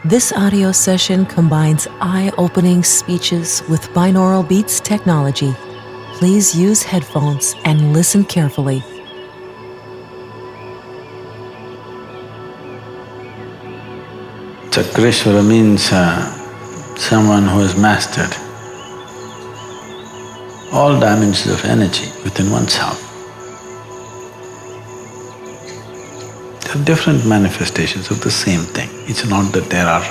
This audio session combines eye-opening speeches with binaural beats technology. Please use headphones and listen carefully. Chakreshwara means someone who has mastered all dimensions of energy within oneself. There are different manifestations of the same thing. It's not that there are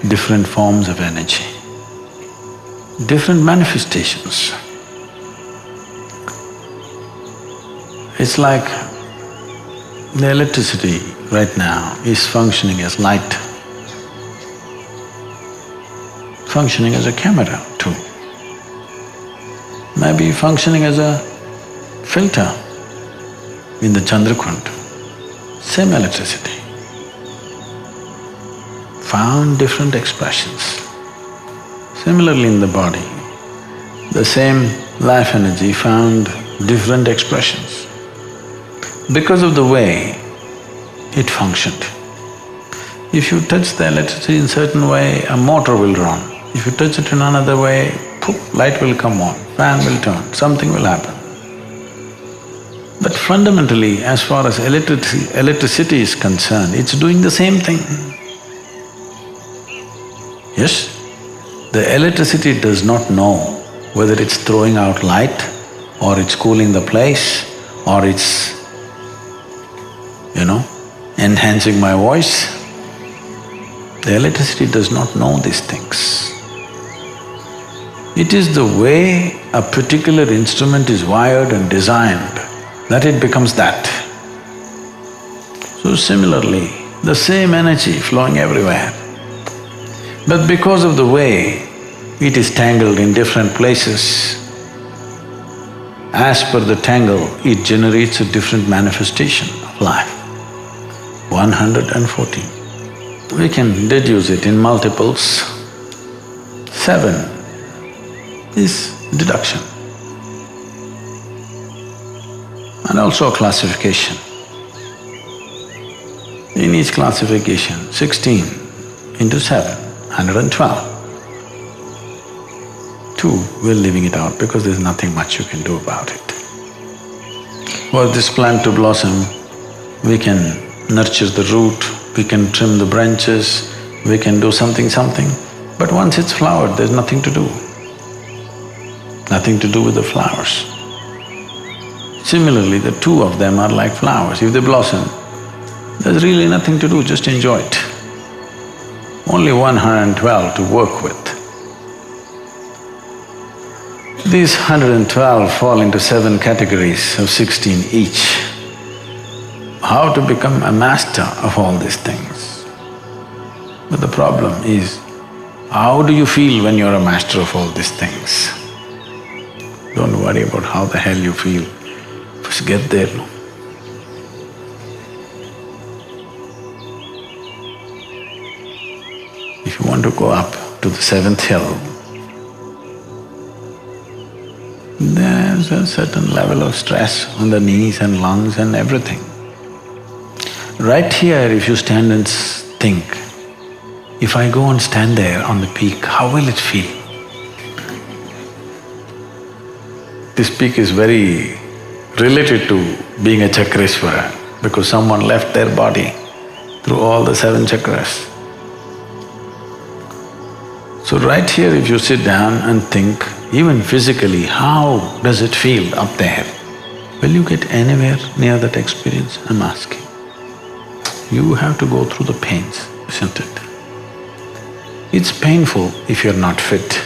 different forms of energy, different manifestations. It's like the electricity right now is functioning as light, functioning as a camera too, maybe functioning as a filter in the Chandrakund. Same electricity, found different expressions. Similarly in the body, the same life energy found different expressions because of the way it functioned. If you touch the electricity in a certain way, a motor will run. If you touch it in another way, poof, light will come on, fan will turn, something will happen. But fundamentally, as far as electricity is concerned, it's doing the same thing. Yes? The electricity does not know whether it's throwing out light or it's cooling the place or it's, enhancing my voice. The electricity does not know these things. It is the way a particular instrument is wired and designed that it becomes that. So similarly, the same energy flowing everywhere, but because of the way it is tangled in different places, as per the tangle, it generates a different manifestation of life. 114. We can deduce it in multiples. 7 is deduction. And also a classification. In each classification, 16 into 7, 112. 2, we're leaving it out because there's nothing much you can do about it. For this plant to blossom, we can nurture the root, we can trim the branches, we can do something, but once it's flowered, there's nothing to do. Nothing to do with the flowers. Similarly, the two of them are like flowers. If they blossom, there's really nothing to do, just enjoy it. Only 112 to work with. These 112 fall into 7 categories of 16 each. How to become a master of all these things? But the problem is, how do you feel when you're a master of all these things? Don't worry about how the hell you feel. First get there. If you want to go up to the 7th hill, there's a certain level of stress on the knees and lungs and everything. Right here, if you stand and think, if I go and stand there on the peak, how will it feel? This peak is very related to being a Chakreshwara because someone left their body through all the 7 chakras. So right here if you sit down and think, even physically, how does it feel up there? Will you get anywhere near that experience? I'm asking. You have to go through the pains, isn't it? It's painful if you're not fit.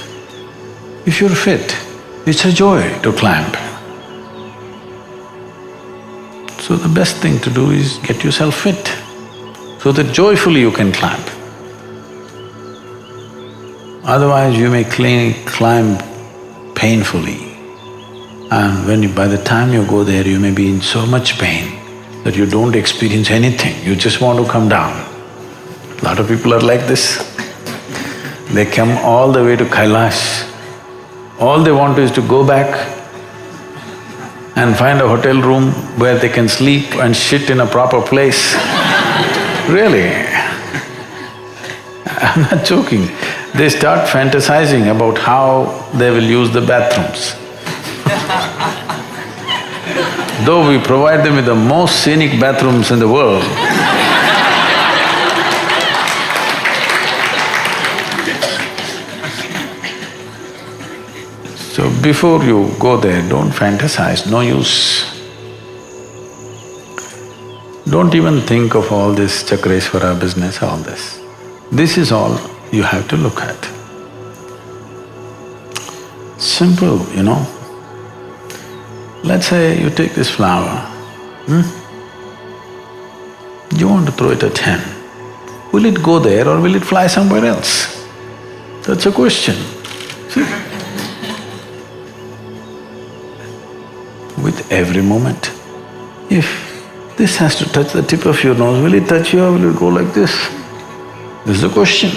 If you're fit, it's a joy to climb. So the best thing to do is get yourself fit, so that joyfully you can climb. Otherwise you may climb painfully, and by the time you go there, you may be in so much pain that you don't experience anything, you just want to come down. A lot of people are like this. They come all the way to Kailash. All they want is to go back and find a hotel room where they can sleep and shit in a proper place. Really. I'm not joking. They start fantasizing about how they will use the bathrooms. Though we provide them with the most scenic bathrooms in the world, so before you go there, don't fantasize, no use. Don't even think of all this Chakreshwara business, all this. This is all you have to look at. Simple, you know. Let's say you take this flower, you want to throw it at him. Will it go there or will it fly somewhere else? That's a question. See? With every moment, if this has to touch the tip of your nose, will it touch you or will it go like this? This is the question.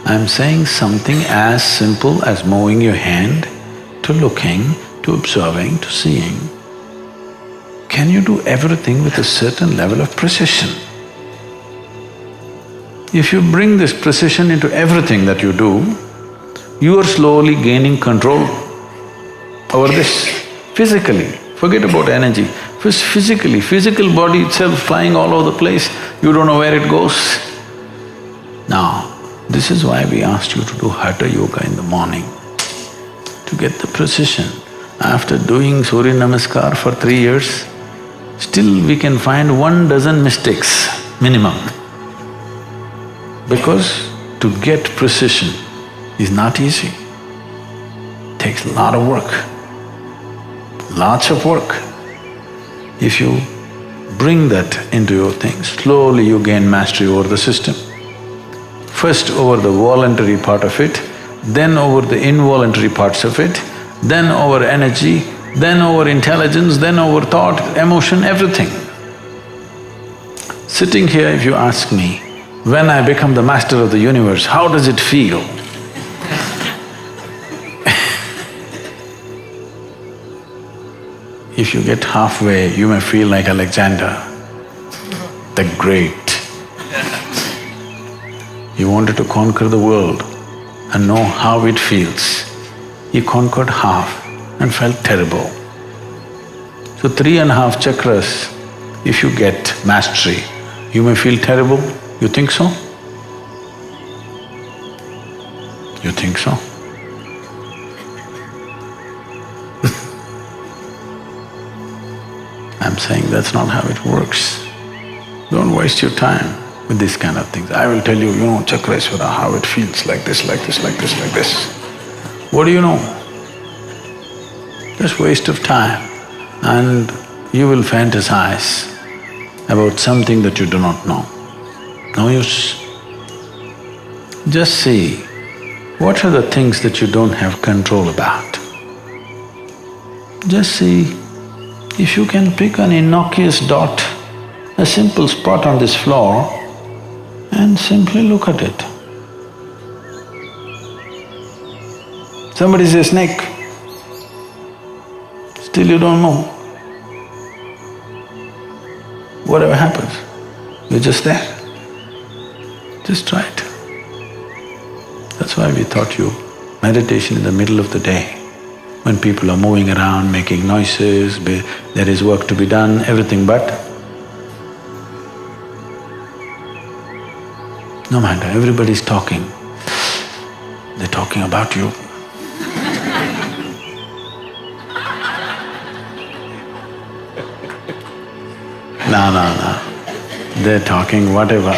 I'm saying something as simple as moving your hand to looking, to observing, to seeing. Can you do everything with a certain level of precision? If you bring this precision into everything that you do, you are slowly gaining control over this. Physically, forget about energy. First physically, physical body itself flying all over the place, you don't know where it goes. Now, this is why we asked you to do Hatha Yoga in the morning, to get the precision. After doing Surya Namaskar for 3 years, still we can find 1 dozen mistakes, minimum. Because to get precision is not easy, takes a lot of work, lots of work. If you bring that into your things, slowly you gain mastery over the system. First over the voluntary part of it, then over the involuntary parts of it, then over energy, then over intelligence, then over thought, emotion, everything. Sitting here, if you ask me, when I become the master of the universe, how does it feel? If you get halfway, you may feel like Alexander, the Great. He wanted to conquer the world and know how it feels. He conquered half and felt terrible. So 3.5 chakras, if you get mastery, you may feel terrible. You think so? You think so? I'm saying that's not how it works. Don't waste your time with these kind of things. I will tell you, Chakreshwara, how it feels like this, like this, like this, like this. What do you know? Just waste of time, and you will fantasize about something that you do not know. No use. Just see, what are the things that you don't have control about? Just see, if you can pick an innocuous dot, a simple spot on this floor, and simply look at it. Somebody says snake, still you don't know. Whatever happens, you're just there. Just try it. That's why we taught you meditation in the middle of the day, when people are moving around, making noises, there is work to be done, everything but no matter, everybody's talking, they're talking about you. No, they're talking whatever.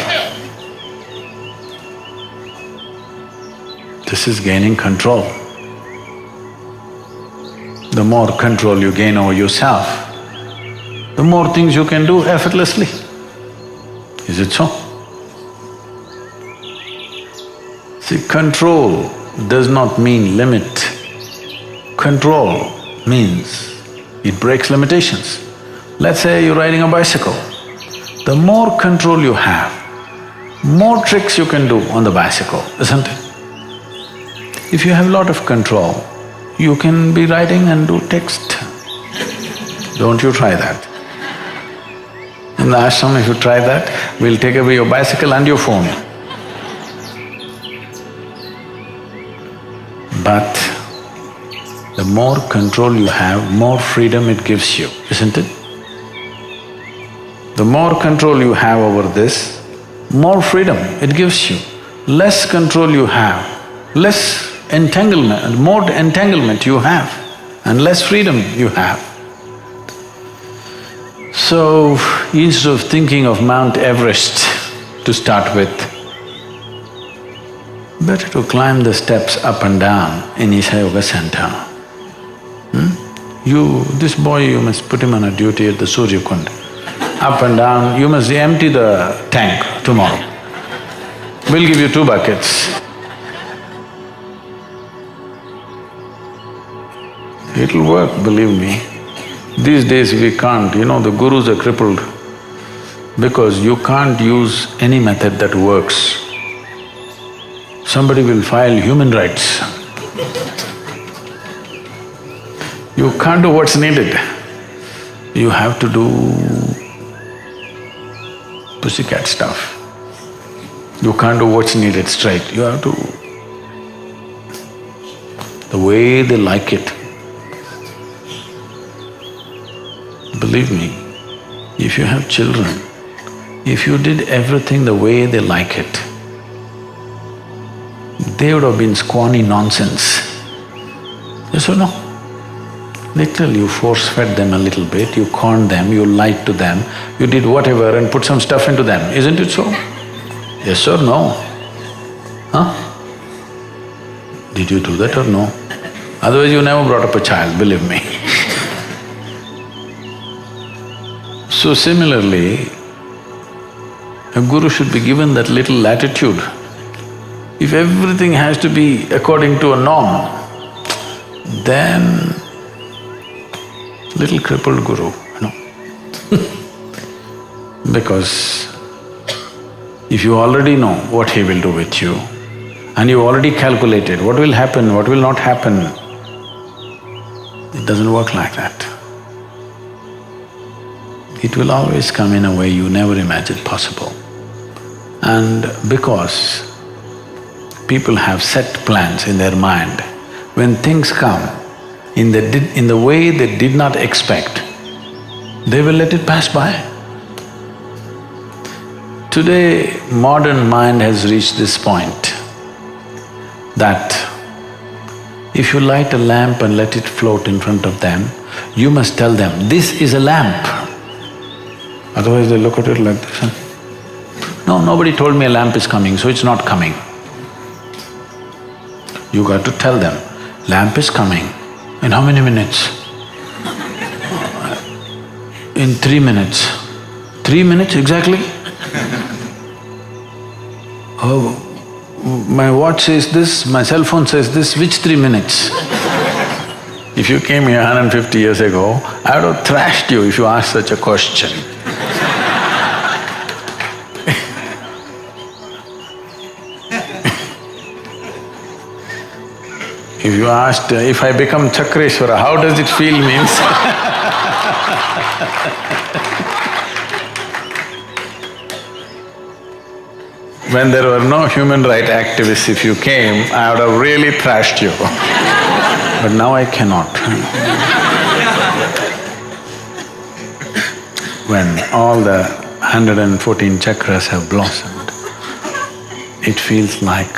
This is gaining control. The more control you gain over yourself, the more things you can do effortlessly. Is it so? See, control does not mean limit. Control means it breaks limitations. Let's say you're riding a bicycle. The more control you have, more tricks you can do on the bicycle, isn't it? If you have a lot of control, you can be riding and do text. Don't you try that. In the ashram, if you try that, we'll take away your bicycle and your phone. But the more control you have, more freedom it gives you, isn't it? The more control you have over this, more freedom it gives you. Less control you have, less entanglement, more entanglement you have, and less freedom you have. So, instead of thinking of Mount Everest to start with, better to climb the steps up and down in Isha Yoga Center. This boy, you must put him on a duty at the Surya Kund. Up and down, you must empty the tank tomorrow. We'll give you 2 buckets. It'll work, believe me. These days we can't, the gurus are crippled because you can't use any method that works. Somebody will file human rights. You can't do what's needed. You have to do pussycat stuff. You can't do what's needed straight, you have to… the way they like it. Believe me, if you have children, if you did everything the way they like it, they would have been squawny nonsense. Yes or no? Literally, you force-fed them a little bit, you conned them, you lied to them, you did whatever and put some stuff into them, isn't it so? Yes or no? Huh? Did you do that or no? Otherwise you never brought up a child, believe me. So similarly, a guru should be given that little latitude. If everything has to be according to a norm, then little crippled guru, Because if you already know what he will do with you, and you already calculated what will happen, what will not happen, it doesn't work like that. It will always come in a way you never imagined possible. And because people have set plans in their mind, when things come in the way they did not expect, they will let it pass by. Today, modern mind has reached this point that if you light a lamp and let it float in front of them, you must tell them, this is a lamp. Otherwise they look at it like this, No, nobody told me a lamp is coming, so it's not coming. You got to tell them, lamp is coming. In how many minutes? In 3 minutes. 3 minutes exactly? Oh, my watch says this, my cell phone says this, which 3 minutes? If you came here 150 years ago, I would have thrashed you if you asked such a question. If you asked, if I become Chakreshwara, how does it feel means when there were no human rights activists, if you came, I would have really thrashed you. But now I cannot. When all the 114 chakras have blossomed, it feels like